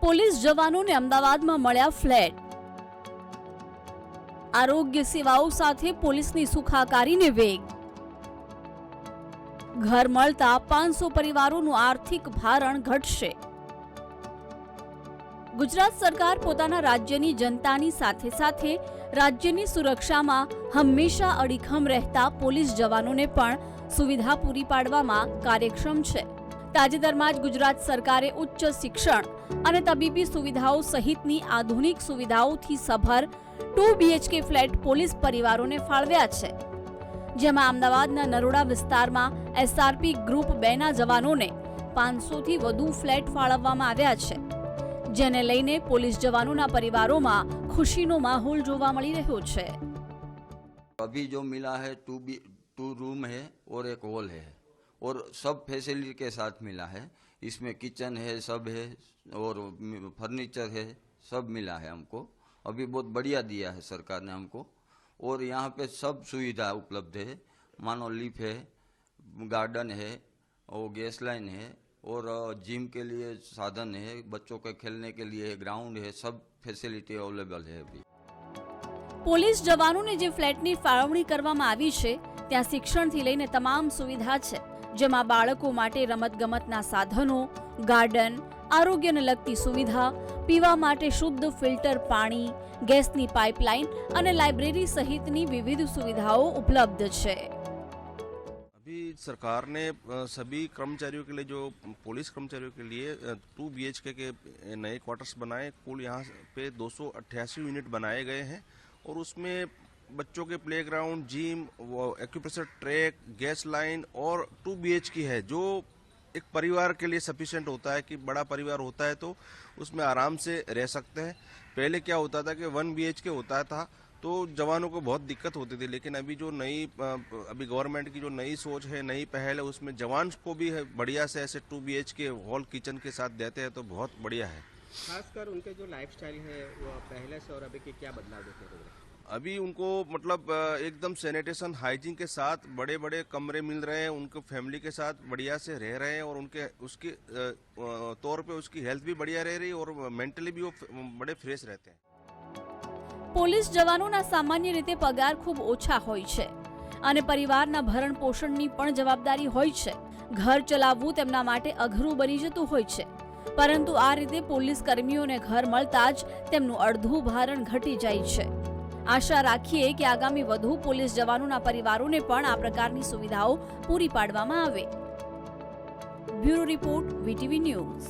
Police જવાનોને અમદાવાદમાં મળ્યા ફ્લેટ। આરોગ્ય સેવાઓ સાથે પોલીસની સુખાકારીને વેગ। ઘર મળતા 500 પરિવારોનું આર્થિક ભારણ ઘટશે। ગુજરાત સરકાર પોતાના રાજ્યની જનતાની સાથે સાથે રાજ્યની સુરક્ષામાં હંમેશા અડીખમ રહેતા પોલીસ જવાનોને પણ સુવિધા પૂરી પાડવામાં કાર્યક્ષમ છે। તાજેતરમાં જ ગુજરાત સરકારે ઉચ્ચ શિક્ષણ અને તબીબી સુવિધાઓ સહિતની આધુનિક સુવિધાઓથી સભર 2 BHK ફ્લેટ પોલીસ પરિવારોને ફાળવ્યા છે, જેમાં અમદાવાદના નરોડા વિસ્તારમાં SRP ગ્રુપ 2 ના જવાનોને 500 થી વધુ ફ્લેટ ફાળવવામાં આવ્યા છે, જેને લઈને પોલીસ જવાનોના પરિવારોમાં ખુશીનો માહોલ જોવા મળી રહ્યો છે। अभी जो मिला है 2 रूम है और एक हॉल है और सब फैसिलिटी के साथ मिला है। इसमें किचन है, सब है और फर्नीचर है, सब मिला है हमको। अभी बहुत बढ़िया दिया है सरकार ने हमको और यहाँ पे सब सुविधा उपलब्ध है। मानो लिफ्ट है, गार्डन है और गैस लाइन है और जिम के लिए साधन है, बच्चों के खेलने के लिए ग्राउंड है, सब फैसिलिटी अवेलेबल है। अभी પોલીસ જવાનોને જે ફ્લેટની ફાળવણી કરવામાં આવી છે ત્યાં શિક્ષણથી લઈને તમામ સુવિધા છે, જેમાં બાળકો માટે રમતગમતના સાધનો, ગાર્ડન, આરોગ્યને લગતી સુવિધા, પીવા માટે શુદ્ધ ફિલ્ટર પાણી, ગેસની પાઇપલાઇન અને લાઇબ્રેરી સહિતની વિવિધ સુવિધાઓ ઉપલબ્ધ છે। अभी सरकार ने सभी कर्मचारियों के लिए, जो पुलिस कर्मचारियों के लिए 2 BHK के नए क्वार्टर्स बनाए। कुल यहाँ पे 288 यूनिट बनाए गए हैं और उसमें बच्चों के playground, gym, acupressure track, gas line और 2 BHK है, जो एक परिवार के लिए सफिशिएंट होता है कि बड़ा परिवार होता है तो उसमें आराम से रह सकते हैं। पहले क्या होता था कि 1 BHK होता था तो जवानों को बहुत दिक्कत होती थी, लेकिन अभी जो अभी गवर्नमेंट की जो नई सोच है, नई पहल है, उसमें जवान को भी बढ़िया से ऐसे 2 BHK हॉल किचन के साथ देते हैं तो बहुत बढ़िया है। खासकर उनके जो लाइफस्टाइल है वो पहले से और अभी के क्या बदलाव देखने को मिले? अभी उनको मतलब एकदम सैनिटेशन हाइजीन के साथ बड़े बड़े कमरे मिल रहे हैं, उनको फैमिली के साथ बढ़िया से रह रहे हैं और उनके उसके तौर पे उसकी हेल्थ भी बढ़िया रह रही है और मेंटली भी वो बड़े फ्रेश रहते हैं। પોલીસ જવાનોના સામાન્ય રીતે પગાર ખૂબ ઓછા હોય છે અને પરિવારના ભરણ પોષણની પણ જવાબદારી હોય છે। ઘર ચલાવવું તેમના માટે અઘરું બની જતું હોય છે, પરંતુ આ રીતે પોલીસ કર્મીઓને ઘર મળતા જ તેમનું અડધું ભારણ ઘટી જાય છે। આશા રાખીએ કે આગામી વધુ પોલીસ જવાનોના પરિવારોને પણ આ પ્રકારની સુવિધાઓ પૂરી પાડવામાં આવે। Bureau report, VTV news.